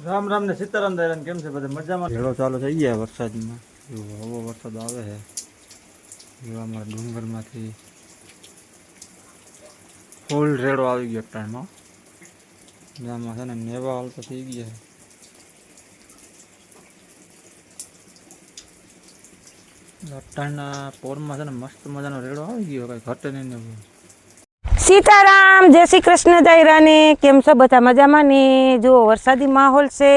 રામ રામ ને સીતારામ દાયરાન કેમ છે બધા મજામાં? ભેળો ચાલુ થઈ ગયા વરસાદમાં. હવો વરસાદ આવે છે. અમારા ડુંગરમાંથી ફૂલ રેડો આવી ગયો ટાઈમમાં. આમાં છે ને નેવા હાલ તો થઈ ગયા છે. અટાણના પોરમાં છે ને મસ્ત મજાનો રેડો આવી ગયો, કઈ ઘટે નહીં ને. સીતારામ, જય શ્રી કૃષ્ણ દાયરાને. કેમ છો બધા મજામાં ને? જુઓ વરસાદી માહોલ છે,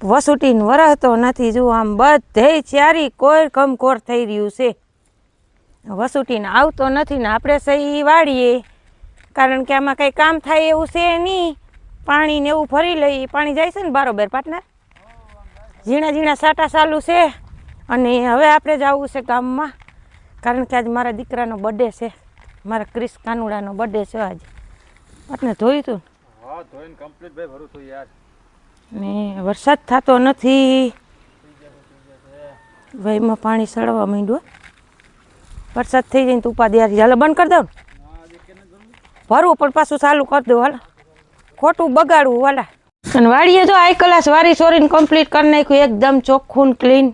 વસુટીને વરસતો નથી. જુઓ આમ બધે ચારી કોઈ કમકોર થઈ રહ્યું છે. વસુટીને આવતો નથી ને આપણે સહી વાળીએ, કારણ કે આમાં કંઈ કામ થાય એવું છે નહીં. પાણી ને એવું ભરી લઈ, પાણી જાય છે ને બારોબર પાર્ટનર. ઝીણા ઝીણા સાટા ચાલુ છે. અને હવે આપણે જવું છે ગામમાં, કારણ કે આજ મારા દીકરાનો બર્થડે છે. મારા ક્રિસ કાનુડાનો બર્થડે છે આજે. આપણે ધોયું હતું? હા, ધોઈને કમ્પ્લીટ ભાઈ ભરું છું યાર. ને વરસાદ થતો નથી, વહીમાં પાણી સડવા માંડ્યું. વરસાદ થઈ જાય તો ઉપાધિ યાર. હાલો બંધ કરી દઉં ને, ભરવું પણ પાછું ચાલુ કરી દઉં. હાલો ખોટું બગાડવું વાલા. અને વાડીએ જો આ ક્લાસ વારી સોરીને કમ્પ્લીટ કરી નાખ્યું, એકદમ ચોખ્ખું ક્લીન.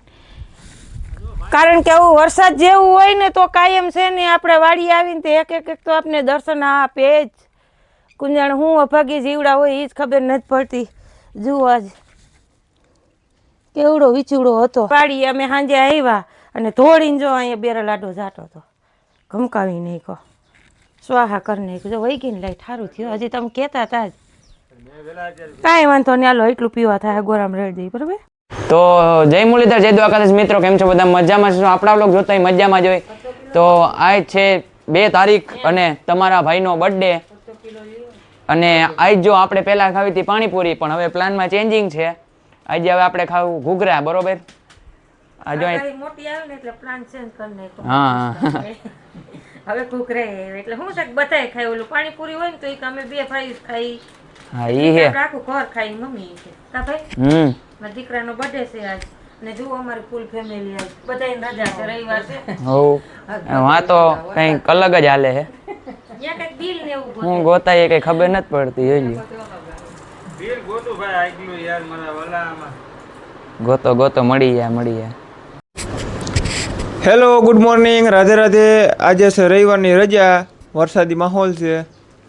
કારણ કે આવું વરસાદ જેવું હોય ને તો કાયમ છે ને આપણે વાડી આવીને તો એક એક તો આપણે દર્શન આપે જ. કુંજાણ હું અભાગી જીવડા હોય એ જ ખબર નથી પડતી. જુઓ આજ કેવડો વિચુડો હતો. વાડી અમે સાંજે આવ્યા અને ધોળીને જો અહીંયા બેરલાડો જાતો હતો, ઘમકાવી નાખ્યો, સ્વાહા કરી નાખ્યો. જો વહી ગઈને લાઈટ સારું થયું. હજી તમે કહેતા હતા જ કાંઈ વાંધો નહીં, હાલો એટલું પીવા થાય ગોરામ રેડી દઈ. બરાબર. તો જય મુરલીધર, જય દ્વારકાધીશ મિત્રો, કેમ છો બધા? મજામાં છો? આપણા વ્લોગ જોતા મજામાં જ હોય. તો આજ છે 2 તારીખ અને તમારા ભાઈનો બર્થડે. અને આજ જો આપણે પહેલાં ખાવી હતી પાણીપુરી, પણ હવે પ્લાનમાં ચેન્જિંગ છે. આજે હવે આપણે ખાવું ઘૂઘરા. બરોબર. આજે મોટી આવે ને એટલે પ્લાન ચેન્જ કરી નાખ્યો. હા હવે ઘૂઘરા એટલે શું છે બધાય ખાય. ઓલું પાણીપુરી હોય ને તો અમે 2 ભાઈ ખાઈ. હા ઈ હે આખું ઘર ખાઈ. મમ્મી છે કા ભાઈ? મારા દીકરાનો બર્થડે છે આજ. અને જુઓ અમારી ફૂલ ફેમિલી આજ બધાય રજા છે, રવિવાર છે. હો હા, તો કંઈક અલગ જ હાલે છે. ત્યાં કંઈક બિલ ને એવું હું ગોતાય કંઈ ખબર નથી પડતી. જોઈ લ્યો, બિલ ગોતું ભાઈ આગલું યાર મારા વલામાં. ગોતો મળી જાય. Hello, good morning, Radhe Radhe. આજે છે રવિવારની રજા, વરસાદી માહોલ છે.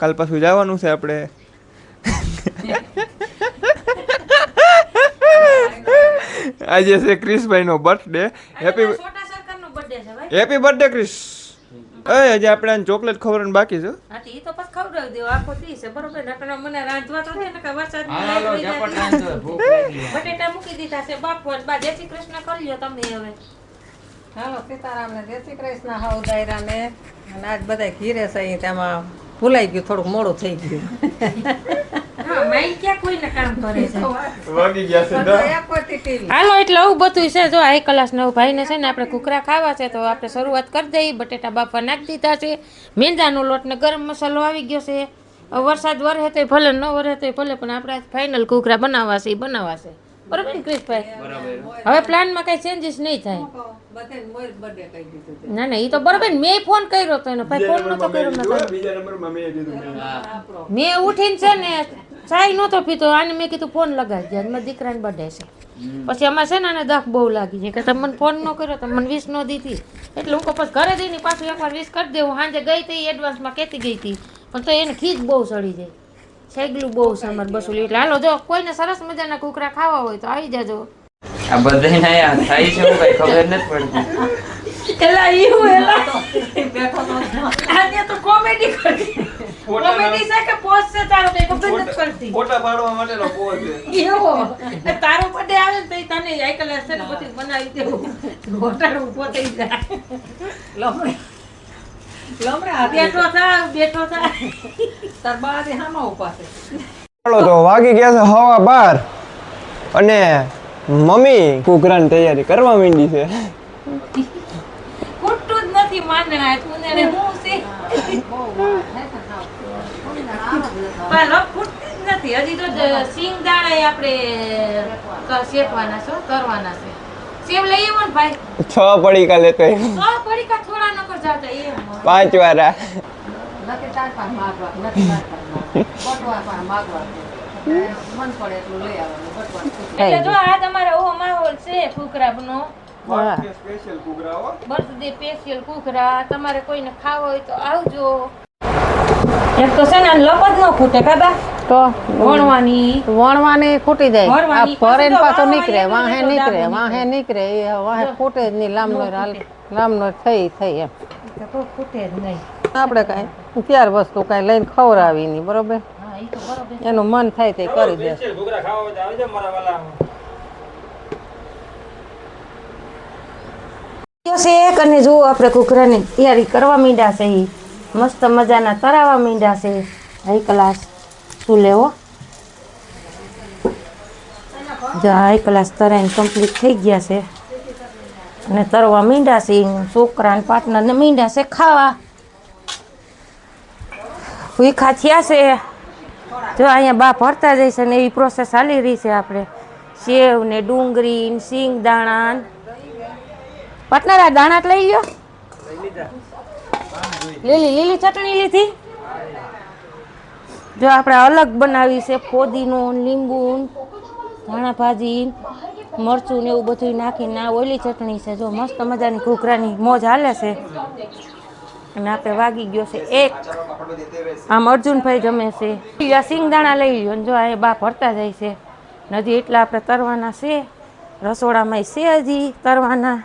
કાલ પાછું જવાનું છે આપણે. આજે છે ક્રિસભાઈનો બર્થડે. Happy birthday Chris. હજી આપણે ચોકલેટ ખવડાવવાનું બાકી છે. ઈ તો બસ ખવડાવી દેવો આખો દી છે. બરોબર. નકર મને રાંધવા તો છે ને કે વરસાદ બટેટા મૂકી દીધા છે બાફવા. બા જય શ્રી કૃષ્ણ કરી લ્યો તમે હવે. હાલો સીતારામ ને જય શ્રી કૃષ્ણ. હાઉ દાયરા ને આજ બધા ઘીરે છે. તેમાં ભૂલાઈ ગયું, થોડુંક મોડું થઈ ગયું. હા, માઈ ક્યાં કોઈને કામ કરે છે. વાગી ગયા છે. હાલો એટલે આવું બધું છે. જો આ ક્લાસ 9 ભાઈને છે ને આપણે ઘૂઘરા ખાવા છે, તો આપણે શરૂઆત કરી દઈએ. બટેટા બાફા નાખી દીધા છે, મેંદાનો લોટ ને ગરમ મસાલો આવી ગયો છે. વરસાદ વરસે તો ભલે, ન વરસે તો ભલે, પણ આપણે ફાઇનલ ઘૂઘરા બનાવવા છે. બરાબર ને ક્રિશભાઈ? હવે પ્લાનમાં કઈ ચેન્જીસ નહીં થાય. ના એ તો બરાબર ને. મેં ફોન કર્યો તો એનો ભાઈ ફોન નતો કર્યો. મેં ઉઠીને છે ને ચાય નહોતો પીતો, આને મેં કીધું ફોન લગાવી દે, મારા દીકરાને બર્થડે છે. પછી અમારે છે ને આને દખ બહુ લાગી છે કે તમે મને ફોન ન કર્યો, તમે મને વિશ ન દીધી. એટલે હું પછી ઘરે જઈને પાછું એકવાર વિશ કરી દઉં. સાંજે ગઈ હતી એડવાન્સમાં કહેતી ગઈ હતી, પણ તો એને ખીજ બહુ ચડી જાય. સેગલું બહુ છે અમારે બસુલી. એટલે હાલો, જો કોઈને સરસ મજાના ઘૂઘરા ખાવા હોય તો આવી જાજો. આ બધાય થાય છે, હું કઈ ખબર નથી પડતી. એલા બેઠો તો આને તો કોમેડી કરી. કોમેડી છે કે પોસ્ટ છે તારો કઈ ખબર નથી પડતી. ફોટા પાડવા માટેનો પોઝ છે. એવો તારો બર્થડે આવે ને તો તને આઈકલ છે ને પછી બનાવી દેવું. ઘોટાડું ઉભો થઈ જાય. બેઠો થા તાર બાદ હામાં ઉભા છે. ચાલો તો વાગી ગયા છે 12:15 અને મમ્મી ઘૂઘરાની તૈયારી કરવા માંડી છે. ખોટું જ નથી માનણા. તું ને હું છે પાલો ખોટું જ નથી. હજી તો સિંગ દાણા આપણે શેકવાના છે, કરવાના છે. સેવ લઈ આવો ને ભાઈ. 6 પડીકા લેતો આવ્યો. 6 પડીકા થોડા નકર જાતા એમ 5 વારા. નથી તાર પાસે માગવા, નથી તાર પાસે માગવા. મન પડે એટલું લઈ આવવાનું બટવાનું. એટલે જો આ તમારો એવો માહોલ છે ઘૂઘરાનો હા. સ્પેશિયલ કુગરાઓ બર્થડે સ્પેશિયલ ઘૂઘરા તમારે કોઈને ખાવો હોય તો આવજો એક તો છે ને આને લપ જ ન ખૂટે કાબા તો વણવાની વણવાની ખૂટી જાય આ વણવાની ભરે ને પાછું પાછું તો નીકળે વાવવાની વાહે એટલું નીકળે બધું વાહે નીકળે એ વાહે ખૂટે જ નહીં લાંબનો થઈ એમ તો ખૂટે જ નહીં આપણે કાંઈ ત્યાર વસ્તુ કાંઈ લઈને ખવડાવી નહીં બરોબર હા એ તો બરોબર એનું મન થાય તે કરી દે ઘૂઘરા ખાવા હોય તો આવજો મારા વાલા શેક અને જુઓ આપણે ઘૂઘરાની તૈયારી કરવા માંડ્યા છે ઈ મસ્ત મજાના તરાવા માંડ્યા છે હાઈ ક્લાસ શું લેવો જો હાઈ ક્લાસ તરાઈને કમ્પ્લીટ થઈ ગયા છે અને તરવા માંડ્યા છે છોકરા પાર્ટનરને માંડ્યા છે ખાવા ભૂખા થયા છે જો અહીંયા બા ભરતા જઈશે ને એવી પ્રોસેસ ચાલી રહી છે આપણે સેવ ને ડુંગળી ને સિંગ દાણા પાર્ટનર આ દાણા જ લઈ લ્યો લીલી ચટણી લીધી જો આપણે અલગ બનાવી છે ફોદીનો લીંબુ ધાણા ભાજી મરચું ને એવું બધું નાખીને આ ઓલી ચટણી છે જો મસ્ત મજાની ઘૂઘરાની મોજ હાલે છે અને આપણે વાગી ગયો છે એક આમ અર્જુનભાઈ જમે છે આ સિંગદાણા લઈ લ્યો જો આ બા ભરતા જાય છે હજી એટલા આપણે તરવાના છે રસોડામાં છે હજી તરવાના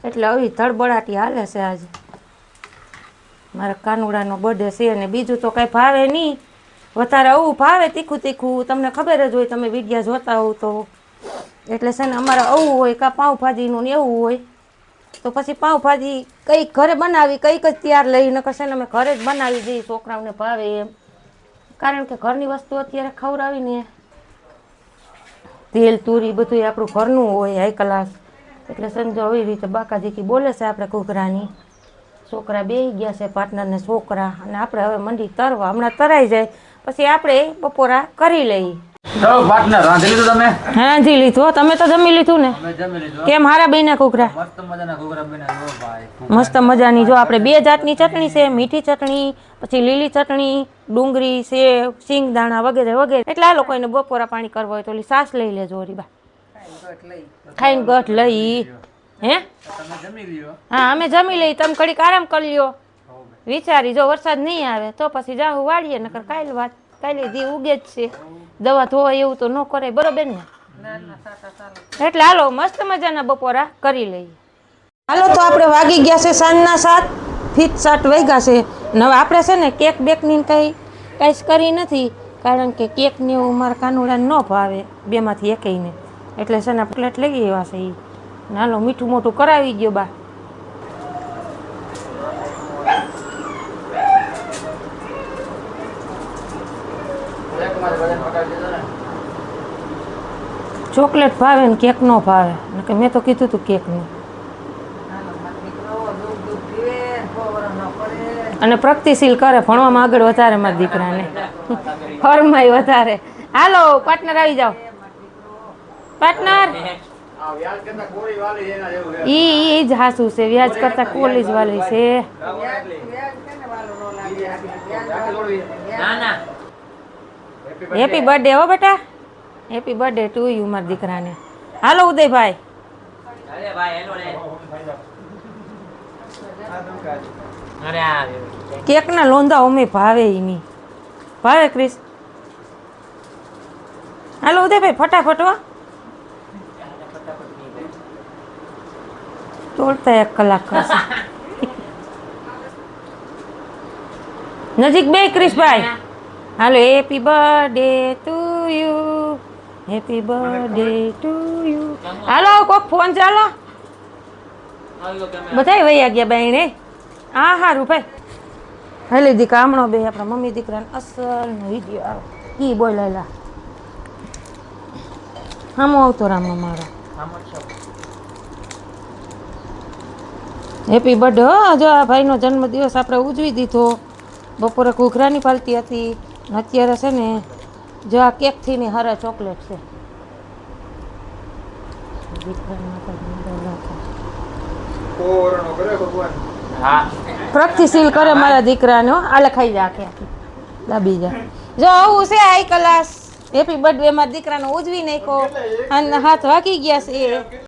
એટલે આવી ધડબડાટી હાલે છે આજે મારા કાનુડાનો બર્થડે છે અને બીજું તો કાંઈ ભાવે નહીં વધારે આવું ભાવે તીખું તીખું તમને ખબર જ હોય તમે વિડીયા જોતા હોવ તો એટલે છે ને અમારે આવું હોય કાં પાઉંભાજીનું ને એવું હોય તો પછી પાઉંભાજી કંઈક ઘરે બનાવી કંઈક જ તૈયાર લઈને કશે ને અમે ઘરે જ બનાવી દઈએ છોકરાઓને ભાવે એમ કારણ કે ઘરની વસ્તુ અત્યારે ખવડાવીને તેલ તુરી બધું આપણું ઘરનું હોય હાઈ ક્લાસ એટલે સમજો આવી રીતે બાકાજીકી બોલે છે આપણે ઘૂઘરાની છોકરા બેસી ગયા છે પાર્ટનરને છોકરા અને આપણે હવે મંડી તરવા હમણાં તરાઈ જાય પછી આપણે બપોરા કરી લઈએ તો પાર્ટનર રાંધી લીધું તમે રાંધી લીધું તમે તો જમી લીધું ને અમે જમી લીધું કેમ હારા બન્યા ઘૂઘરા મસ્ત મજાના ઘૂઘરા બન્યા જો ભાઈ મસ્ત મજાની જો આપણે બે જાતની ચટણી છે મીઠી ચટણી પછી લીલી ચટણી ડુંગળી સેવ સિંગદાણા વગેરે વગેરે એટલે આ લોકોને બપોરા પાણી કરવા હોય તો ઓલી સાસ લઈ લેજો રીબા ખાઈને ગઠ લઈ હે તમે જમી લ્યો હા અમે જમી લઈ તમે ઘડીક આરામ કરી લ્યો વિચારી જો વરસાદ નહીં આવે તો પછી જાહુ વાળીએ નકર કાલે દી ઉગે જ છે દવા ધોવાય એવું તો ન કરે બરોબર ને એટલે હાલો મસ્ત મજાના બપોરા કરી લઈએ હાલો તો આપણે વાગી ગયા છે સાંજના 7:07 વાગ્યા છે ને હવે આપણે છે ને કેક બેકની કંઈ કરી નથી કારણ કે કેકને એવું મારા કાનુડાને ન ભાવે બેમાંથી એકેયને એટલે છે ને પ્લેટ લઈ આવ્યા છે એ નાનો મીઠું મોટું કરાવી ગયો બા ચોકલેટ ભાવે ને કેક નો ભાવે કે મેં તો કીધું તું કેક નું અને પ્રગતિશીલ કરે ભણવામાં આગળ વધારે મારા દીકરાને ફરમાય વધારે હાલો પાર્ટનર આવી જાઓ પાર્ટનર ઈ જ હાસુ છે વ્યાજ કરતા કોલેજ વાળી છે હેપી બર્થડે હો બેટા હેપી બર્થડે ટુ યુ મારા દીકરાને હાલો ઉદયભાઈ કેક ના લોંદા અમે ભાવે નહીં ભાવે ક્રિસ હાલો ઉદયભાઈ ફટાફટ હો તોડતા 1 કલાક કરશે નજીક બે ક્રિશભાઈ હાલો happy birthday to you happy birthday to you હાલો કોક ફોન ચાલો બધાય વૈયા ગયા બાઈને હા હારું ભાઈ હાલી દીકરા હમણાં બે આપણા મમ્મી દીકરાને અસલનો વિડીયો આવે કી બોલાયેલા હામો આવતો રામ મારો હેપી બર્થડે હો જો આ ભાઈનો જન્મદિવસ આપણે ઉજવી દીધો બપોરે ઘૂઘરાની પાલતી હતી અત્યારે છે ને જો આ કેકથી ની હારા ચોકલેટ છે પ્રગતિશીલ કરે મારા દીકરાને આલે ખાઈ જા આખી દાબી જા જો આવું છે હાઈ ક્લાસ હેપી બર્થડે મારા દીકરાનો ઉજવી નાખ્યો અને હાથ વાગી ગયા છે